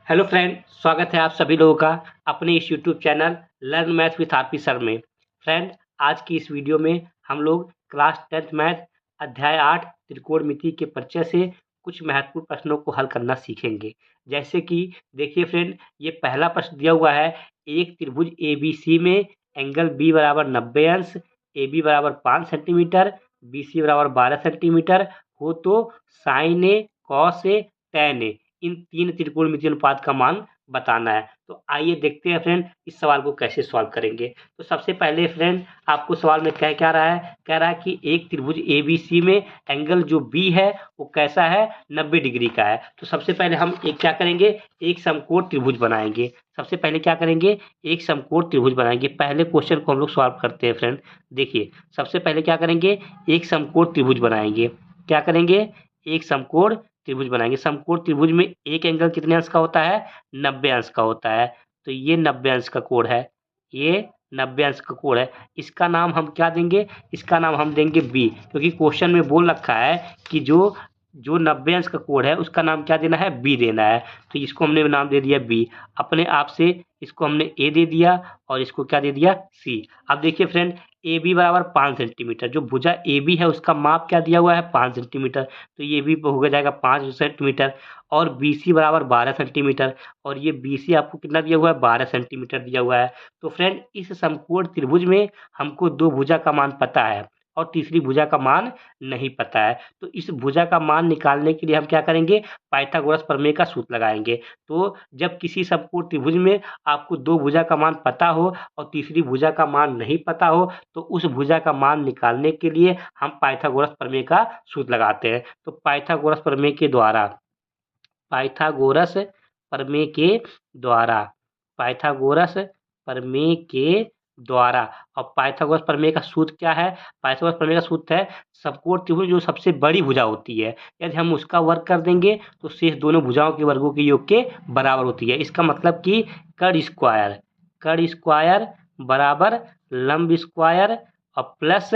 Hello friend, स्वागत है आप सभी लोगों का अपने इस YouTube channel learn math with RP sir में। फ्रेंड, आज की इस वीडियो में हम लोग क्लास 10th मैथ अध्याय 8 त्रिकोणमिति के परिचय से कुछ महत्वपूर्ण प्रश्नों को हल करना सीखेंगे। जैसे कि देखिए फ्रेंड, ये पहला प्रश्न दिया हुआ है, एक त्रिभुज ए बी सी में एंगल बी बराबर 90 अंश, ए बी बराबर 5 सेंटीमीटर, बी सी बराबर 12 सेंटीमीटर हो तो sign A, cos A, tan A इन तीन त्रिकोणमितीय अनुपात का मान बताना है। तो आइए देखते हैं फ्रेंड, इस सवाल को कैसे सॉल्व करेंगे। तो सबसे पहले फ्रेंड, आपको सवाल में कह क्या रहा है, कह रहा है कि एक त्रिभुज ए बी सी में एंगल जो बी है वो कैसा है, 90 डिग्री का है। तो सबसे पहले हम एक क्या करेंगे, एक समकोण त्रिभुज बनाएंगे। सबसे पहले क्या करेंगे, एक समकोण त्रिभुज बनाएंगे। पहले क्वेश्चन को हम लोग सॉल्व करते हैं फ्रेंड। देखिए, सबसे पहले क्या करेंगे, एक समकोण त्रिभुज बनाएंगे। क्या करेंगे, एक समकोण त्रिभुज बनाएंगे। समकोण त्रिभुज में एक एंगल कितने अंश का होता है, 90 अंश का होता है। तो ये 90 अंश का कोण है, ये 90 अंश का कोण है। इसका नाम हम क्या देंगे, इसका नाम हम देंगे बी, क्योंकि क्वेश्चन में बोल रखा है कि जो जो 90 अंश का कोण है उसका नाम क्या देना है, बी देना है। तो इसको हमने नाम दे दिया बी। अपने आप से इसको हमने ए दे दिया और इसको क्या दे दिया, सी। अब देखिए फ्रेंड, ए बी बराबर 5 सेंटीमीटर, जो भुजा ए बी है उसका माप क्या दिया हुआ है, 5 सेंटीमीटर। तो ये भी हो जाएगा 5 सेंटीमीटर। और बी सी बराबर 12 सेंटीमीटर, और ये बी सी आपको कितना दिया हुआ है, 12 सेंटीमीटर दिया हुआ है। तो फ्रेंड, इस समकोण त्रिभुज में हमको दो भुजा का मान पता है और तीसरी भुजा का मान नहीं पता है। तो इस भुजा का मान निकालने के लिए हम क्या करेंगे, पाइथागोरस प्रमेय का सूत्र लगाएंगे। तो जब किसी समकोण त्रिभुज में आपको दो भुजा का मान पता हो और तीसरी भुजा का मान नहीं पता हो, तो उस भुजा का मान निकालने के लिए हम पाइथागोरस प्रमेय का सूत्र लगाते हैं। तो पाइथागोरस प्रमेय के द्वारा, पाइथागोरस प्रमेय के द्वारा, पाइथागोरस प्रमेय के द्वारा। और पाइथागोरस प्रमेय का सूत्र क्या है, पाइथागोरस प्रमेय का सूत्र है, समकोण त्रिभुज जो सबसे बड़ी भुजा होती है, यदि हम उसका वर्ग कर देंगे तो शेष दोनों भुजाओं के वर्गों के योग के बराबर होती है। इसका मतलब कि कर्ण स्क्वायर, कर्ण स्क्वायर बराबर लंब स्क्वायर और प्लस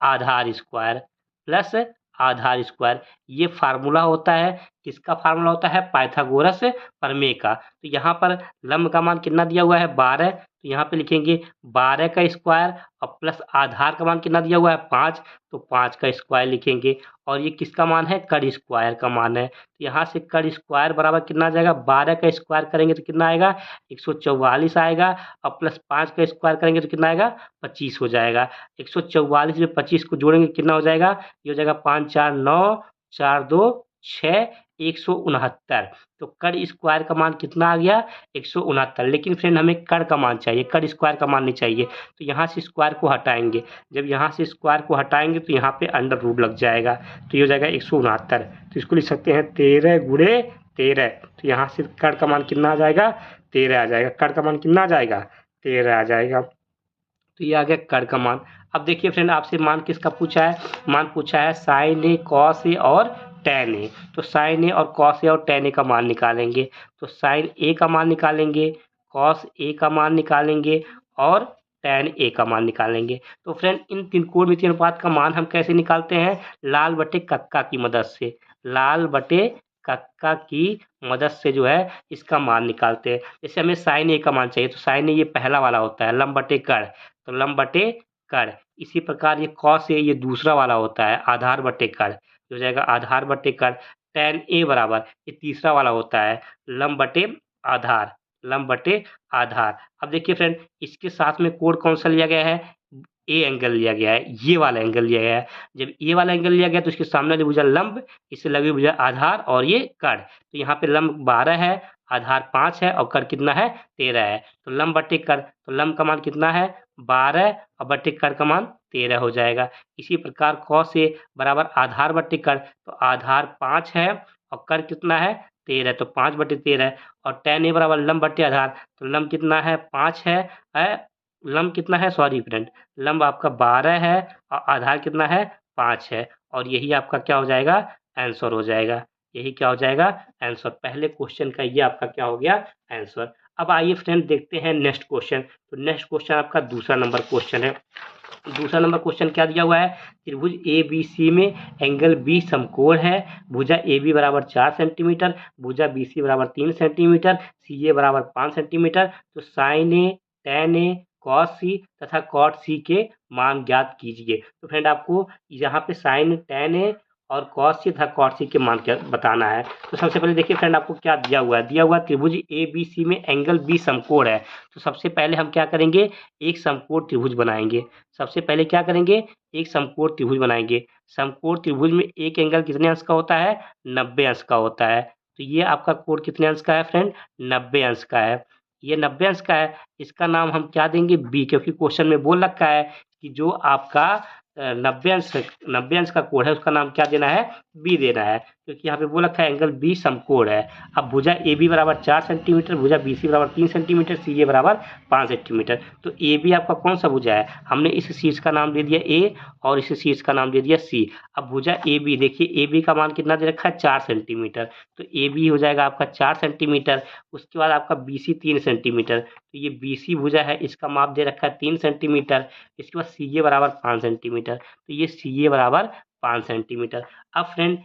आधार स्क्वायर, प्लस आधार स्क्वायर। ये फार्मूला होता है, किसका फार्मूला होता है, पाइथागोरस प्रमेय का। तो यहाँ पर लंब का मान कितना दिया हुआ है, 12। तो यहाँ पे लिखेंगे 12 का स्क्वायर और प्लस आधार का मान कितना दिया हुआ है, 5। तो 5 का स्क्वायर लिखेंगे। और ये किसका मान है, कर्ण स्क्वायर का मान है। तो यहाँ से कर्ण स्क्वायर बराबर कितना आ जाएगा, 12 का स्क्वायर करेंगे तो कितना आएगा, 144 आएगा। और प्लस 5 का स्क्वायर करेंगे तो कितना आएगा, 25 हो जाएगा। 144 में 25 को जोड़ेंगे कितना हो जाएगा, ये हो जाएगा 5 4 9, 4 2 6, 169। तो कर्ण स्क्वायर का मान कितना आ गया, 169। लेकिन फ्रेंड, हमें कर्ण का मान चाहिए, कर्ण स्क्वायर का मान नहीं चाहिए। तो यहाँ से स्क्वायर को हटाएंगे, जब यहाँ से स्क्वायर को हटाएंगे तो यहाँ पे अंडर रूट लग जाएगा। तो ये हो जाएगा 169। तो इसको लिख सकते हैं 13 गुणे 13। तो यहाँ से कर्ण का मान कितना आ जाएगा, 13 आ जाएगा। कर्ण का मान कितना आ जाएगा, 13 आ जाएगा। तो ये आ गया कर्ण का मान। अब देखिए फ्रेंड, आपसे मान किसका पूछा है, मान पूछा है साइन ए, कॉस ए और टैन ए। तो साइन ए और कॉस ए और टैन ए का मान निकालेंगे। तो साइन ए का मान निकालेंगे, कॉस ए का मान निकालेंगे और टैन ए का मान निकालेंगे। तो फ्रेंड, इन त्रिकोणमितीय अनुपात का मान हम कैसे निकालते हैं, लाल बटे कक्का की मदद से, लाल बटे कक्का की मदद से जो है इसका मान निकालते हैं। जैसे हमें साइन ए का मान चाहिए, तो साइन ए ये पहला वाला होता है, लंब बटे कर्ण, तो लंब बटे कर्ण। इसी प्रकार ये कॉस ए ये दूसरा वाला होता है, आधार बटे कर्ण, हो जाएगा आधार बटे कर्ण। टैन ए बराबर ये तीसरा वाला होता है, लंब बटे आधार, लंब बटे आधार। अब देखिए फ्रेंड, इसके साथ में कोण कौन सा लिया गया है, ए एंगल लिया गया है, ये वाला एंगल लिया गया है। जब ये वाला एंगल लिया गया तो इसके सामने वाली भुजा लंब, इससे लगी भुजा आधार और ये कर्ण। तो यहाँ पे लंब 12 है, आधार 5 है और कर्ण कितना है, 13 है। तो लंब बटे कर्ण, तो लंब का मान कितना है, 12 और बटे कर्ण का मान 13 हो जाएगा। इसी प्रकार कॉस ए बराबर आधार बटे कर्ण, तो आधार 5 है और कर्ण कितना है, 13, तो 5 बटे 13। और टैन ए बराबर लंब बटे आधार, तो लंब कितना है, 5 है, लंब कितना है, सॉरी फ्रेंड, लंब आपका 12 है और आधार कितना है, 5 है। और यही आपका क्या हो जाएगा, आंसर हो जाएगा। यही क्या हो जाएगा, आंसर। पहले क्वेश्चन का ये आपका क्या हो गया, आंसर। अब आइए फ्रेंड देखते हैं नेक्स्ट क्वेश्चन। तो नेक्स्ट क्वेश्चन आपका दूसरा नंबर क्वेश्चन है। दूसरा नंबर क्वेश्चन क्या दिया हुआ है, त्रिभुज ए बी सी में एंगल बी समकोण है, भुजा ए बी बराबर 4 सेंटीमीटर, भुजा बी सी बराबर 3 सेंटीमीटर, सी ए बराबर 5 सेंटीमीटर। तो साइन ए, टेन ए, कॉस सी तथा कॉट सी के मान ज्ञात कीजिए। तो फ्रेंड आपको यहाँ पे साइन टेन ए और कॉस सी तथा कॉट सी के मान क्या बताना है। तो सबसे पहले देखिए फ्रेंड आपको क्या दिया हुआ है, दिया हुआ त्रिभुज ए बी सी में एंगल बी समकोण है। तो सबसे पहले हम क्या करेंगे, एक समकोण त्रिभुज बनाएंगे। सबसे पहले क्या करेंगे, एक समकोण त्रिभुज बनाएंगे। समकोण त्रिभुज में एक एंगल कितने अंश का होता है, 90 अंश का होता है। तो ये आपका कोण कितने अंश का है फ्रेंड, 90 अंश का है। ये 90 अंश का है, इसका नाम हम क्या देंगे, बी, क्योंकि क्वेश्चन में बोल रखा है कि जो आपका 90 अंश का कोण है उसका नाम क्या देना है, बी देना है, क्योंकि यहाँ पे बोल रखा है एंगल बी समकोण है। अब भुजा ए बी बराबर 4 सेंटीमीटर, भुजा बी सी बराबर 3 सेंटीमीटर, सी ए बराबर 5 सेंटीमीटर। तो ए बी आपका कौन सा भुजा है, हमने इस शीर्ष का नाम दे दिया ए और इस शीर्ष का नाम दे दिया सी। अब भुजा ए बी, देखिए ए बी का मान कितना दे रखा है, 4 सेंटीमीटर। तो ए बी हो जाएगा आपका 4 सेंटीमीटर। उसके बाद आपका बी सी 3 सेंटीमीटर, तो ये बी सी भुजा है, इसका माप दे रखा है 3 सेंटीमीटर। इसके बाद सी ए बराबर 5 सेंटीमीटर, तो ये सी ए बराबर 5 सेंटीमीटर। अब फ्रेंड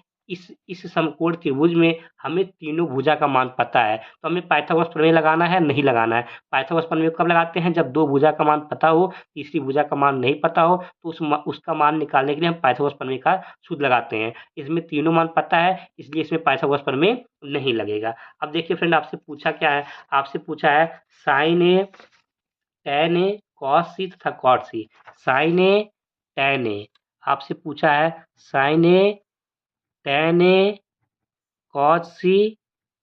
इस समकोण त्रिभुज में हमें तीनों भुजा का मान पता है, तो हमें पाइथागोरस प्रमेय लगाना है, नहीं लगाना है। पाइथागोरस प्रमेय कब लगाते हैं, जब दो भुजा का मान पता हो, तीसरी भुजा का मान नहीं पता हो, तो उसका मान निकालने के लिए हम पाइथागोरस प्रमेय का सूत्र लगाते हैं। इसमें तीनों मान पता है, इसलिए इसमें पाइथागोरस प्रमेय नहीं लगेगा। अब देखिए फ्रेंड आपसे पूछा क्या है, आपसे पूछा है साइन ए, टेन ए, कॉस सी तथा कॉट सी। साइन ए, टेन ए, आपसे पूछा है साइन ए, टेन ए, कॉट सी,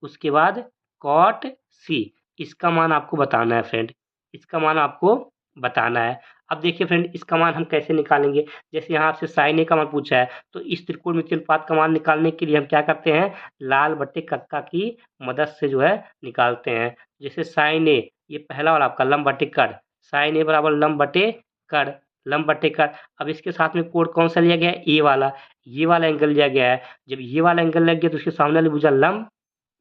उसके बाद कॉट सी। इसका मान आपको बताना है फ्रेंड, इसका मान आपको बताना है। अब देखिए फ्रेंड इसका मान हम कैसे निकालेंगे, जैसे यहाँ आपसे साइन ए का मान पूछा है, तो इस त्रिकोणमितीय अनुपात का मान निकालने के लिए हम क्या करते हैं, लाल बट्टे कक्का की मदद से जो है निकालते हैं। जैसे साइन ए, ये पहला वाला आपका लंब बटे कड़, साइन ए बराबर लंब बटे कड़, लंब बटे कड़। अब इसके साथ में कोण कौन सा लिया गया है, ए वाला, ये वाला एंगल लिया गया है। जब ये वाला एंगल लग गया तो उसके सामने वाली भुजा लंब,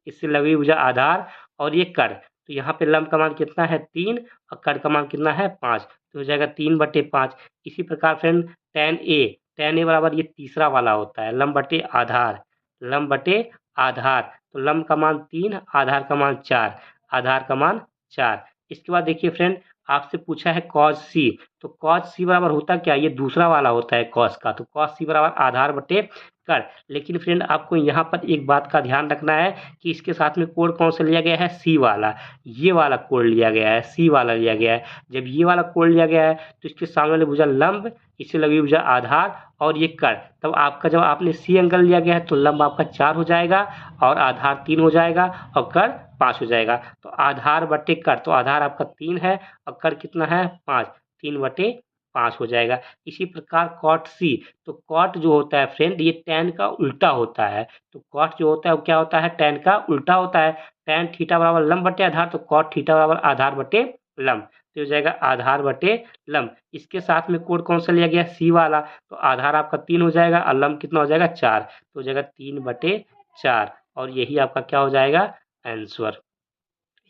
इससे लगी भुजा आधार, और ये कड़। तो यहाँ पे लंब का मान कितना है 3 और कड़ का मान कितना है 5, तो हो जाएगा 3/5। इसी प्रकार फ्रेंड टेन ए, टेन ए बराबर ये तीसरा वाला होता है लंब बटे आधार, लंब बटे आधार। तो लंब का मान 3, आधार का मान 4, आधार का मान 4। इसके बाद देखिए फ्रेंड आपसे पूछा है कॉस सी, तो कॉस सी बराबर होता क्या, ये दूसरा वाला होता है कॉस का, तो कॉस सी बराबर आधार बटे कड़। लेकिन फ्रेंड आपको यहाँ पर एक बात का ध्यान रखना है कि इसके साथ में कोण कौन सा लिया गया है, सी वाला, ये वाला कोण लिया गया है, सी वाला लिया गया है। जब ये वाला कोण लिया गया है तो इसके सामने वाली भुजा लंब, इससे लगी भुजा आधार और ये कड़, तब आपका जब आपने सी एंगल लिया गया है तो लंब आपका 4 हो जाएगा और आधार 3 हो जाएगा और कड़ 5 हो जाएगा। तो आधार बटे कड़, तो आधार आपका 3 है और कड़ कितना है 5, 3/5 हो जाएगा। इसी प्रकार कॉट सी, तो कॉट जो होता है फ्रेंड ये टैन का उल्टा होता है, तो कॉट जो होता है वो क्या होता है, टैन का उल्टा होता है। टैन थीटा बराबर लंब बटे आधार, तो कॉट थीटा बराबर आधार बटे लंब, तो हो जाएगा आधार बटे लंब। इसके साथ में कोण कौन सा लिया गया, सी वाला, तो आधार आपका 3 हो जाएगा और लंब कितना हो जाएगा 4, तो हो जाएगा 3/4, और यही आपका क्या हो जाएगा आंसर,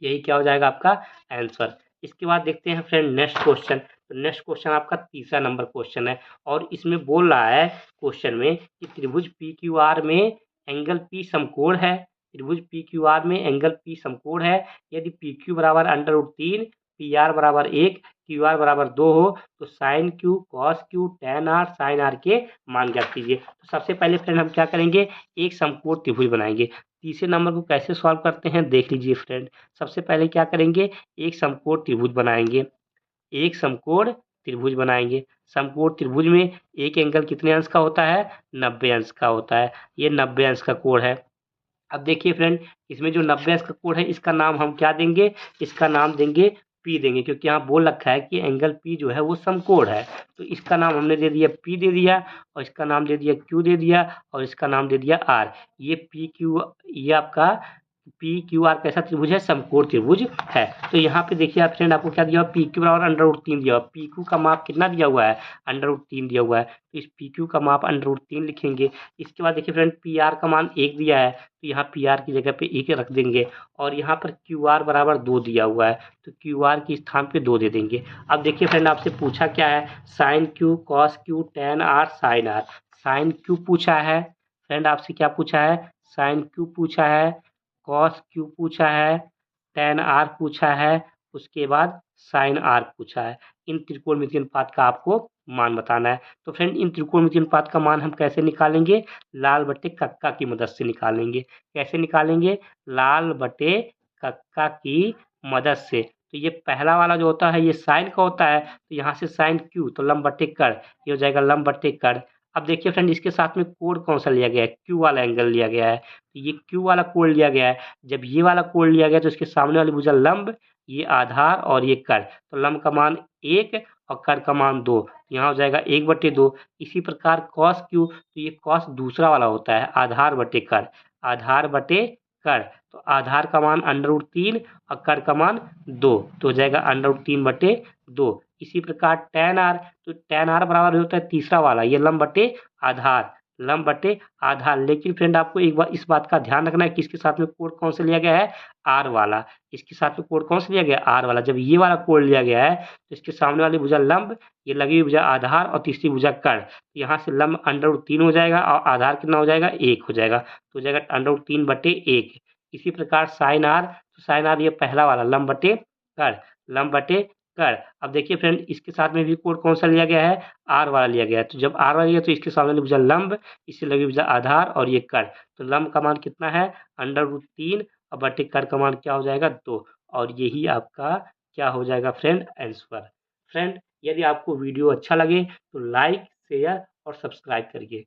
यही क्या हो जाएगा आपका आंसर। इसके बाद देखते हैं फ्रेंड नेक्स्ट क्वेश्चन। तो नेक्स्ट क्वेश्चन आपका तीसरा नंबर क्वेश्चन है और इसमें बोल रहा है क्वेश्चन में कि त्रिभुज पी क्यू आर में एंगल पी समकोण है, त्रिभुज पी क्यू आर में एंगल पी समकोण है। यदि पी क्यू बराबर √3, पी आर बराबर 1, क्यू आर बराबर 2 हो तो sine Q, cos Q, tan R, sine R के मान ज्ञात कीजिए। तो सबसे पहले फ्रेंड हम क्या करेंगे, एक समकोण त्रिभुज बनाएंगे। तीसरे नंबर को कैसे सॉल्व करते हैं देख लीजिए फ्रेंड। सबसे पहले क्या करेंगे, एक समकोण त्रिभुज बनाएंगे, एक समकोण त्रिभुज बनाएंगे। समकोण त्रिभुज में एक एंगल कितने अंश का होता है, 90 अंश का होता है। ये 90 अंश का कोण है। अब देखिए फ्रेंड इसमें जो 90 अंश का कोण है इसका नाम हम क्या देंगे, इसका नाम देंगे पी देंगे, क्योंकि यहाँ बोल रखा है कि एंगल पी जो है वो समकोण है। तो इसका नाम हमने दे दिया पी दे दिया, और इसका नाम दे दिया क्यू दे दिया, और इसका नाम दे दिया आर। ये पी क्यू, ये आपका पी क्यू आर कैसा त्रिभुज है? समकोण त्रिभुज है। तो यहाँ पे देखिए आप फ्रेंड, आपको क्या दिया हुआ? पी क्यू बराबर √3 दिया हुआ। पी क्यू का माप कितना दिया हुआ है? √3 दिया हुआ है। तो इस पी क्यू का माप √3 लिखेंगे। इसके बाद देखिए फ्रेंड, पी आर का मान 1 दिया है, तो यहाँ पी आर की जगह पे 1 रख देंगे। और यहाँ पर क्यू आर बराबर 2 दिया हुआ है, तो क्यू आर के स्थान पे 2 दे देंगे। अब देखिए फ्रेंड, आपसे पूछा क्या है? Sine Q, cos Q, tan R, sine R. Sine Q पूछा है फ्रेंड, आपसे क्या पूछा है? साइन क्यू पूछा है, कॉस क्यू पूछा है, टेन आर पूछा है, उसके बाद साइन आर पूछा है। इन त्रिकोणमितीय अनुपात का आपको मान बताना है। तो फ्रेंड, इन त्रिकोणमितीय अनुपात का मान हम कैसे निकालेंगे? लाल बटे कक्का की मदद से निकालेंगे। कैसे निकालेंगे? लाल बटे कक्का की मदद से। तो ये पहला वाला जो होता है ये साइन का होता है, तो यहाँ से साइन क्यू, तो लंब बटे कड़, ये हो जाएगा लंब बटे कड़। अब देखिए फ्रेंड, इसके साथ में कोण कौन सा लिया गया है? क्यू वाला एंगल लिया गया है, तो ये क्यू वाला कोण लिया गया है। जब ये वाला कोण लिया गया तो इसके सामने वाली भुजा लंब, ये आधार और ये कड़, तो लंब का मान 1 और कड़ का मान 2, यहाँ हो जाएगा 1/2। इसी प्रकार कॉस क्यू, तो ये कॉस दूसरा वाला होता है, आधार बटे कड़, आधार बटे कड़, तो आधार का मान √3 और कड़ का मान 2, तो हो जाएगा √3/2। इसी प्रकार टेन आर, तो टेन आर बराबर होता है तीसरा वाला, ये लंब बटे आधार, लंब बटे आधार। लेकिन फ्रेंड, आपको एक बार इस बात का ध्यान रखना है कि इसके साथ में कोण कौन सा लिया गया है? आर वाला। इसके साथ में कोण कौन सा लिया गया है? आर वाला। जब ये वाला कोण लिया गया है तो इसके सामने वाली भुजा लंब, ये लगी हुई भुजा आधार और तीसरी भुजा कड़, तो यहाँ से लंब √3 हो जाएगा और आधार कितना हो जाएगा? 1 हो जाएगा, तो हो जाएगा √3/1। इसी प्रकार साइन आर, तो साइन आर ये पहला वाला लंब बटे कड़, लंब बटे कड़। अब देखिए फ्रेंड, इसके साथ में भी कोण कौन सा लिया गया है? आर वाला लिया गया है। तो जब आर वाला लिया तो इसके सामने वाली भुजा लंब, इससे लगी भुजा आधार और ये कड़, तो लंब का मान कितना है? √3 और बटे कड़ का मान क्या हो जाएगा? 2। और यही आपका क्या हो जाएगा फ्रेंड? आंसर। फ्रेंड, यदि आपको वीडियो अच्छा लगे तो लाइक, शेयर और सब्सक्राइब करिए।